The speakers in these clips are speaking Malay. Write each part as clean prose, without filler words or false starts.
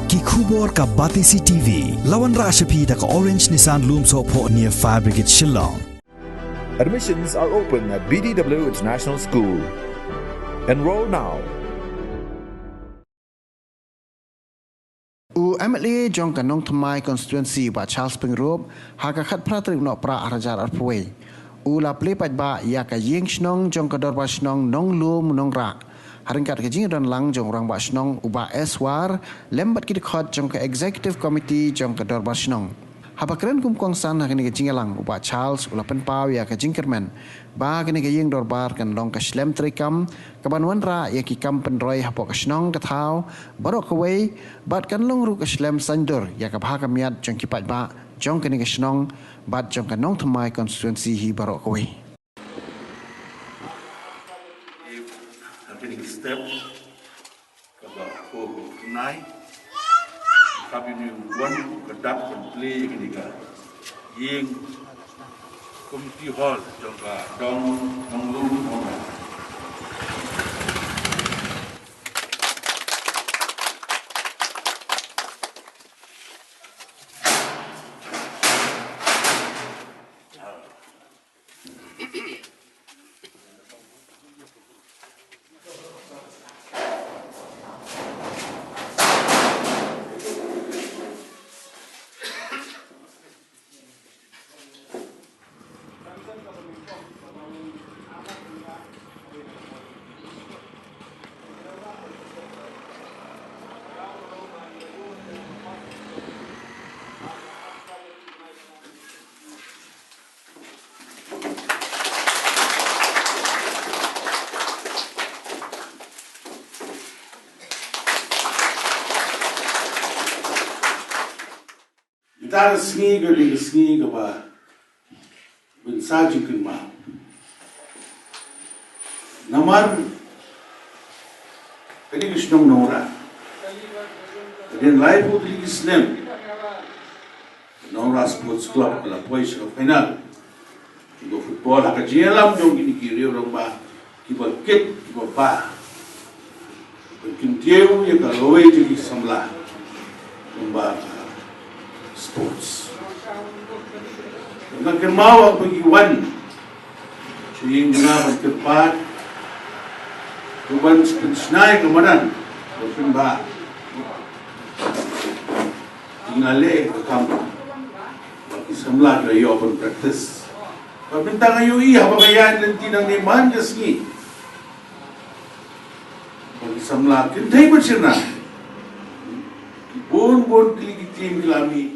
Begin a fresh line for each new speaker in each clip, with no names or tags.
ki khubor ka Batisi TV lawan ra shapi da ka Orange Nissan Loom so pho near Fire Brigade Shillong.
Admissions are open at BDW International School. Enroll now.
MLA Jong kanong thamai constituency ba Charles Pyngrope ha ka khat phra trik no pra arajar arpoi la Plie pat ba ya ka Ïing Shnong Jong ka Dorbar Shnong Nonglum Nongrah haringkat ka jing dan lang jong rang ba Shnong uba eswar lembat ki khot jong ka executive committee jong ka Dorbar Shnong habakren kum kong san ha ka jing lang uba Charles ula pen pau ya ka jingkerman ba ka ni ka Ïing Dorbar kan long ka slem trikam ka banwan ra ya ki kam pen roi ha ka Shnong ka thau barok ka wei bat kan long ru ka slem sandur ya ka bha ka miat jong ki pat ba jong ka ni ka Shnong bat jong ka nong thamai constituency hi barok ka wei
step about 4 kami ni one kedap dan Plie ini kan Ïing community hall juga Jong Nonglum Nongrah. Kita sengi ke ba bensaji kenma namar kini Shnong Nongrah dan live putri Islam Nongrah Sports Club la pois ke final do football ha jelam jong ini kiri orang ba kiba kit kiba ba kintiu ya kaloi jadi samla ba sports. Dengan kemauan bagi wan, Ïing juga berkepat, tuan senai kemudian, bukan bah, tinggal ke kampung, bagi semula dari open practice. Bintang ayu apa bayan nanti nang neman kesini, bagi semula kita bercerna, bon kili tim kelami.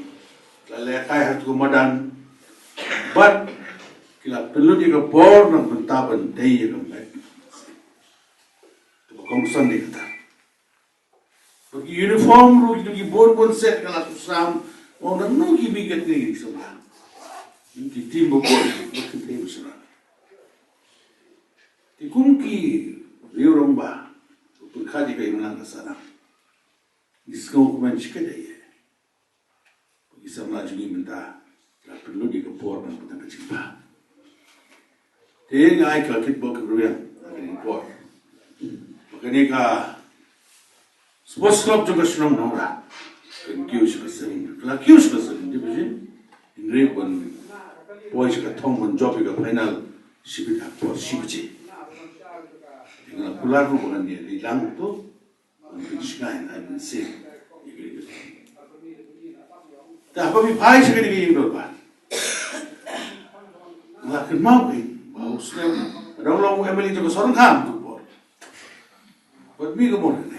Lekai hatu kumadan, but kila perlu juga bor nang bentaban day yang baik. Tu kongsan dia kata. Bagi uniform ru itu ki bor set kalau susam, orang nu ki bigat ni semua. Ini tim bor, bukan tim semua. Tikum ki rioromba, berkali kali menang kesana. Iskau kuman cikadai. Isa melaju minta perlu dikepor dan petang kecil. Dia ngai kalau kita bawa kerugian akan import. Makanya ka sports club juga Shnong Nongrah. Kan kiu suka sering, kalau kiu suka sering dia macam ini pun boy suka thong pun job juga final sibuk apa sibuk je. Dengan pular tu bukan dia hilang tu, mungkin sekarang ada sih. Dah apa bihai sekali Ïing Dorbar. Lakin mau ni, mau Islam. Orang MLA juga seorang kam tu bor. Buat mi kemana ni?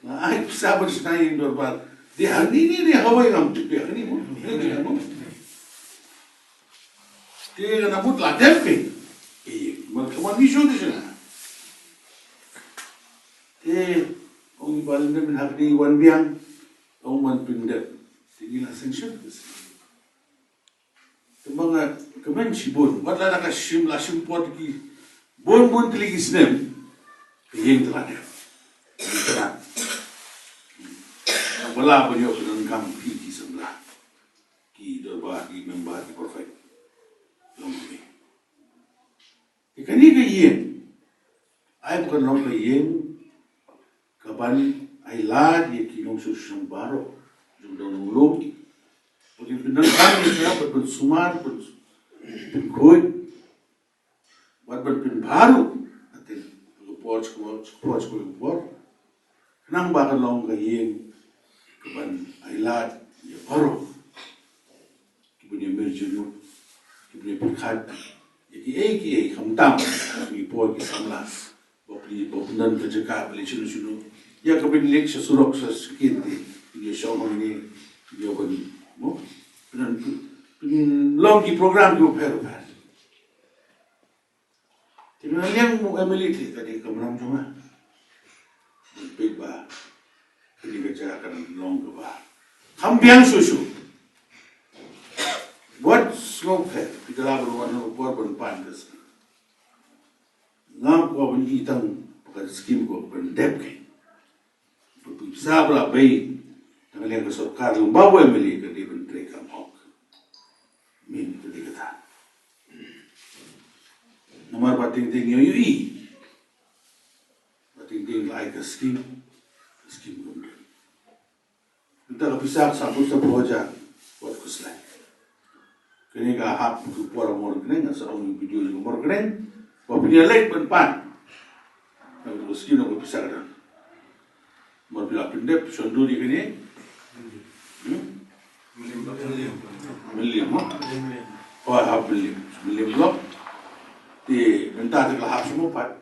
Nah, siapa senai Ïing Dorbar? Dia hari ni hawai kam tu dia ni pun. Dia nak buat ladem ke? Macam visu tu je. Dia orang balik ni hari ni wan biang. Orang pindah, tinggal sanction tu. Tempat kemen sibun, buatlah nak sim pot ki, bon teligi snem, Ïing terada. Terada. Bala punya penangkam ki sebelah, ki Dorbar ki member ki perfect. Lombi. Ikan ni ke Ïing, ay bukan long ke Ïing, kapan ai la dia ki nong su shang baro jong dong nonglum porque pinang kami siya pun sumar pun koi buat pin baru atin porch ko nang bakal long ka Ïing keban ai la ya baro punya merjunu punya pikhat ki kham tam mi por ki samlas bopli bopnan ka jaka beli chunu ya ka bin lek surok sa skin di Shnong ni yo ban mo dan long ki program ko pero tinggal yang mo emiliti tadi kamram joma big ba di kerja kan long ko ba kham biang susu buat smoke head kita lalu warna buat pantas ngam ko bani itang pakai skim ko pendep ke bisa pula bayi dengan yang kesokar lumbawa emili ke di bentre kamok min itu dikata nomor bating tinggi yui bating tinggi lai ke skim gundul kita kepisah satu sebuah buat keselai kini ka hap tu pora morgren asa on video ni morgren wa punya lek pan aku skin aku bisa kan mau bila pendep sondu di kini milim oh hap milim blok di minta tak hap semua pat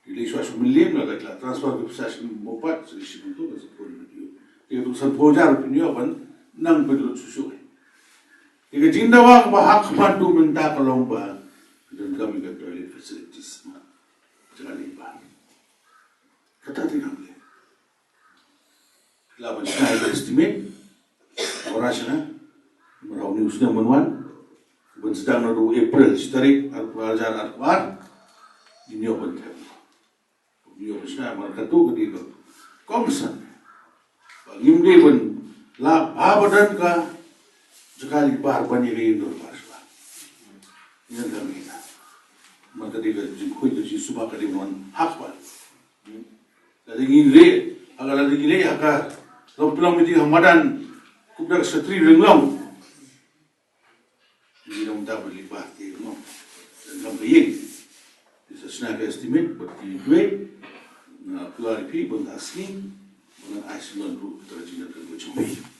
di suas milim lah tak transfer ke bisa semua pat sedikit itu ke sepuluh video itu sepojar punya pan nang betul susu jika jindawa bahak pandu minta kalong ba dan kami ke toilet facilities jangan libat kata tidak boleh laban saya estimate orang sana merau ni usna manuan ben sedang nadu April tarik al-wajar al-war ini open tab ini usna mereka tu ke dia komsan bangim dia ben la badan ka sekali bar bani rin Dorbar sebab ini kami kita maka dia jengkui tu si subah kali mon hak ban jadi gile agar lagi gile agar lompelang mesti hamadan kubrak setri renglong jadi nam tak boleh bahti no dan nam Ïing is a snack estimate but the way na Plie people asking dengan Iceland group terjadi dengan macam ni